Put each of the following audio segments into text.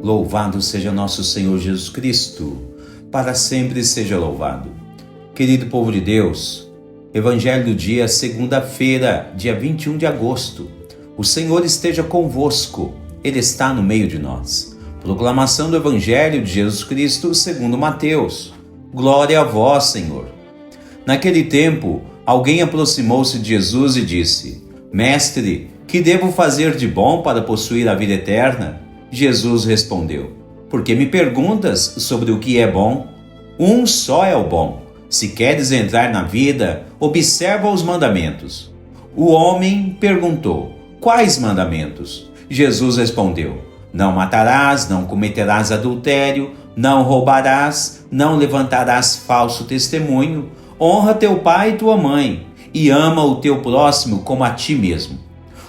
Louvado seja nosso Senhor Jesus Cristo, para sempre seja louvado. Querido povo de Deus, Evangelho do dia, segunda-feira, dia 21 de agosto. O Senhor esteja convosco, Ele está no meio de nós. Proclamação do Evangelho de Jesus Cristo segundo Mateus. Glória a vós, Senhor. Naquele tempo, alguém aproximou-se de Jesus e disse: Mestre, que devo fazer de bom para possuir a vida eterna? Jesus respondeu: Por que me perguntas sobre o que é bom? Um só é o bom. Se queres entrar na vida, observa os mandamentos. O homem perguntou: Quais mandamentos? Jesus respondeu: Não matarás, não cometerás adultério, não roubarás, não levantarás falso testemunho, honra teu pai e tua mãe, e ama o teu próximo como a ti mesmo.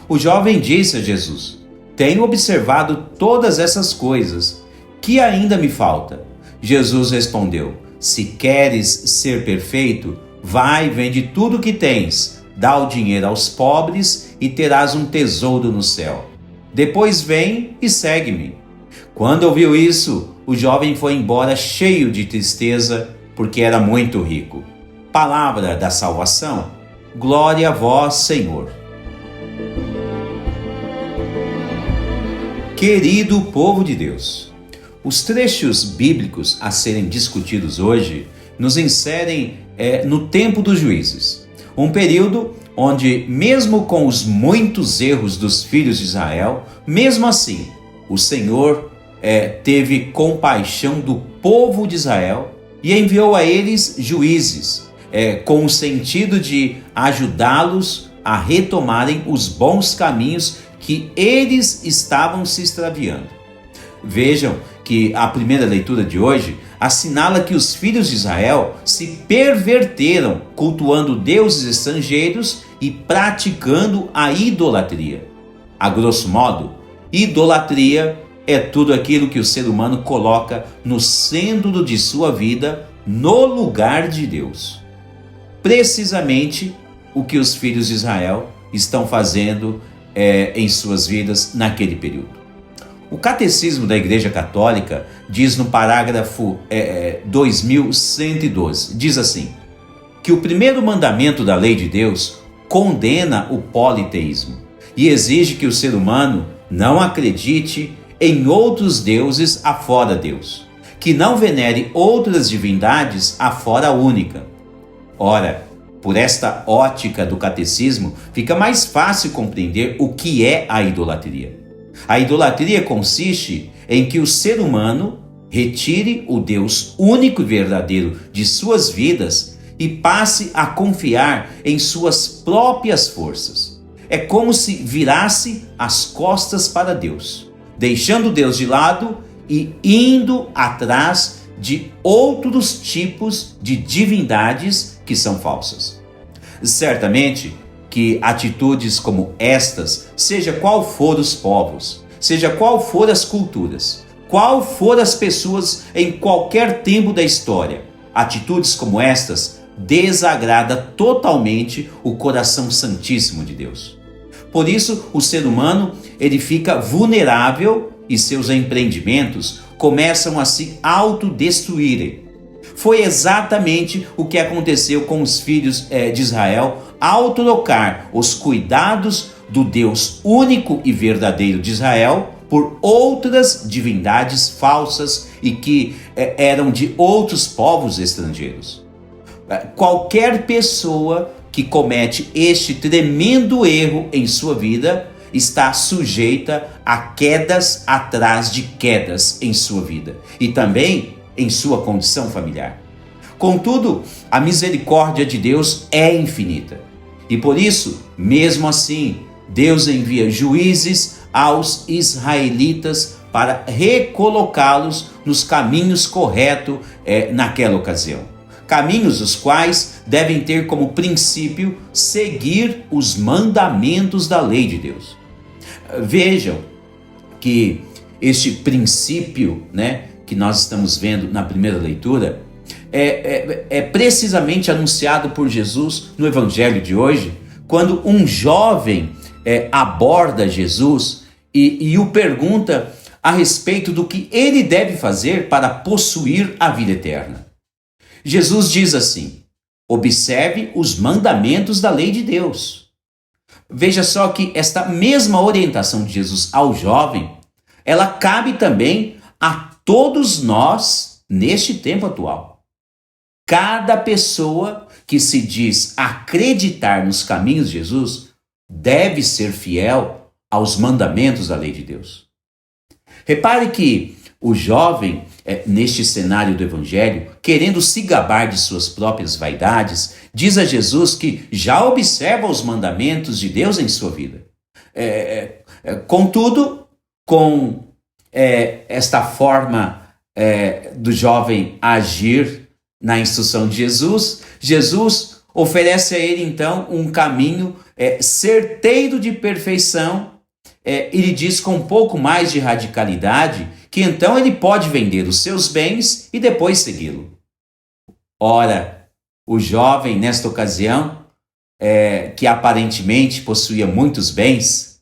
O jovem disse a Jesus: Tenho observado todas essas coisas. Que ainda me falta? Jesus respondeu: Se queres ser perfeito, vai, vende tudo o que tens, dá o dinheiro aos pobres e terás um tesouro no céu. Depois vem e segue-me. Quando ouviu isso, o jovem foi embora cheio de tristeza, porque era muito rico. Palavra da salvação. Glória a vós, Senhor. Querido povo de Deus, os trechos bíblicos a serem discutidos hoje nos inserem no tempo dos juízes, um período onde, mesmo com os muitos erros dos filhos de Israel, mesmo assim, o Senhor teve compaixão do povo de Israel e enviou a eles juízes, com o sentido de ajudá-los a retomarem os bons caminhos que eles estavam se extraviando. Vejam que a primeira leitura de hoje assinala que os filhos de Israel se perverteram, cultuando deuses estrangeiros e praticando a idolatria. A grosso modo, idolatria é tudo aquilo que o ser humano coloca no centro de sua vida, no lugar de Deus. Precisamente o que os filhos de Israel estão fazendo em suas vidas naquele período. O Catecismo da Igreja Católica diz no parágrafo 2112, diz assim, que o primeiro mandamento da lei de Deus condena o politeísmo e exige que o ser humano não acredite em outros deuses afora Deus, que não venere outras divindades afora a única. Ora, por esta ótica do catecismo, fica mais fácil compreender o que é a idolatria. A idolatria consiste em que o ser humano retire o Deus único e verdadeiro de suas vidas e passe a confiar em suas próprias forças. É como se virasse as costas para Deus, deixando Deus de lado e indo atrás de outros tipos de divindades que são falsas. Certamente que atitudes como estas, seja qual for os povos, seja qual for as culturas, qual for as pessoas em qualquer tempo da história, atitudes como estas desagrada totalmente o coração santíssimo de Deus. Por isso, o ser humano ele fica vulnerável e seus empreendimentos começam a se autodestruírem. Foi exatamente o que aconteceu com os filhos de Israel ao trocar os cuidados do Deus único e verdadeiro de Israel por outras divindades falsas e que eram de outros povos estrangeiros. Qualquer pessoa que comete este tremendo erro em sua vida está sujeita a quedas atrás de quedas em sua vida e também em sua condição familiar. Contudo, a misericórdia de Deus é infinita e por isso, mesmo assim, Deus envia juízes aos israelitas para recolocá-los nos caminhos corretos naquela ocasião. Caminhos os quais devem ter como princípio seguir os mandamentos da lei de Deus. Vejam que este princípio, que nós estamos vendo na primeira leitura, é precisamente anunciado por Jesus no Evangelho de hoje, quando um jovem aborda Jesus e o pergunta a respeito do que ele deve fazer para possuir a vida eterna. Jesus diz assim: observe os mandamentos da lei de Deus. Veja só que esta mesma orientação de Jesus ao jovem, ela cabe também a todos nós neste tempo atual. Cada pessoa que se diz acreditar nos caminhos de Jesus deve ser fiel aos mandamentos da lei de Deus. Repare que o jovem, neste cenário do Evangelho, querendo se gabar de suas próprias vaidades, diz a Jesus que já observa os mandamentos de Deus em sua vida. Contudo, com esta forma do jovem agir na instrução de Jesus, Jesus oferece a ele então um caminho certeiro de perfeição. Ele diz com um pouco mais de radicalidade que então ele pode vender os seus bens e depois segui-lo. Ora, o jovem, nesta ocasião, que aparentemente possuía muitos bens,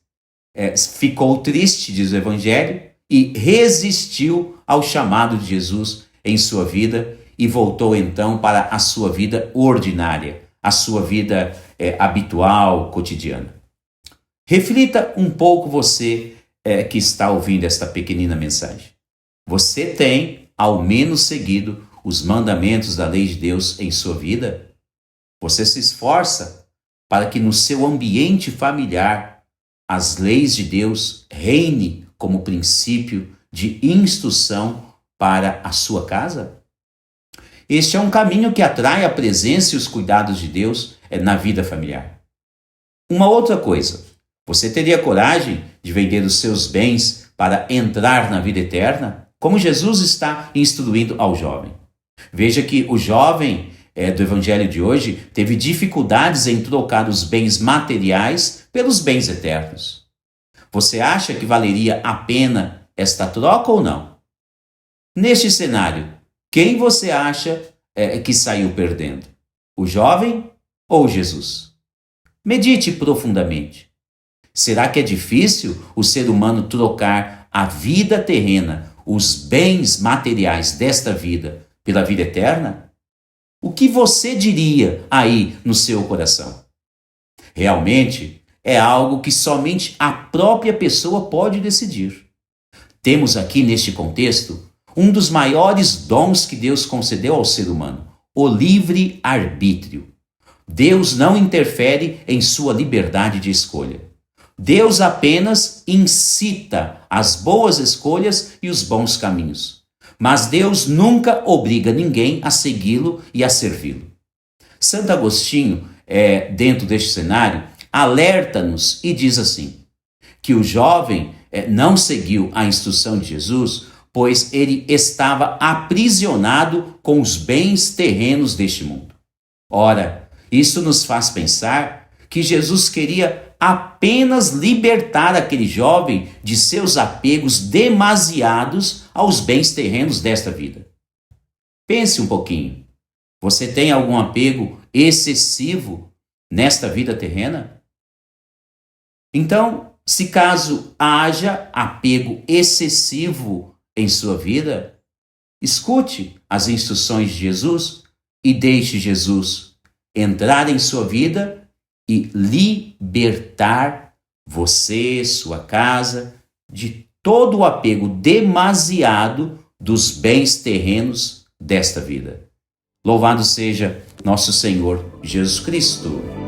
ficou triste, diz o Evangelho, e resistiu ao chamado de Jesus em sua vida e voltou então para a sua vida ordinária, a sua vida habitual, cotidiana. Reflita um pouco você que está ouvindo esta pequenina mensagem. Você tem, ao menos, seguido os mandamentos da lei de Deus em sua vida? Você se esforça para que no seu ambiente familiar as leis de Deus reine como princípio de instrução para a sua casa? Este é um caminho que atrai a presença e os cuidados de Deus na vida familiar. Uma outra coisa, você teria coragem de vender os seus bens para entrar na vida eterna? Como Jesus está instruindo ao jovem. Veja que o jovem do Evangelho de hoje teve dificuldades em trocar os bens materiais pelos bens eternos. Você acha que valeria a pena esta troca ou não? Neste cenário, quem você acha que saiu perdendo? O jovem ou Jesus? Medite profundamente. Será que é difícil o ser humano trocar a vida terrena, os bens materiais desta vida, pela vida eterna? O que você diria aí no seu coração? Realmente é algo que somente a própria pessoa pode decidir. Temos aqui neste contexto um dos maiores dons que Deus concedeu ao ser humano, o livre-arbítrio. Deus não interfere em sua liberdade de escolha. Deus apenas incita as boas escolhas e os bons caminhos. Mas Deus nunca obriga ninguém a segui-lo e a servi-lo. Santo Agostinho, dentro deste cenário, alerta-nos e diz assim, que o jovem não seguiu a instrução de Jesus, pois ele estava aprisionado com os bens terrenos deste mundo. Ora, isso nos faz pensar que Jesus queria apenas libertar aquele jovem de seus apegos demasiados aos bens terrenos desta vida. Pense um pouquinho. Você tem algum apego excessivo nesta vida terrena? Então, se caso haja apego excessivo em sua vida, escute as instruções de Jesus e deixe Jesus entrar em sua vida e libertar você, sua casa, de todo o apego demasiado dos bens terrenos desta vida. Louvado seja nosso Senhor Jesus Cristo.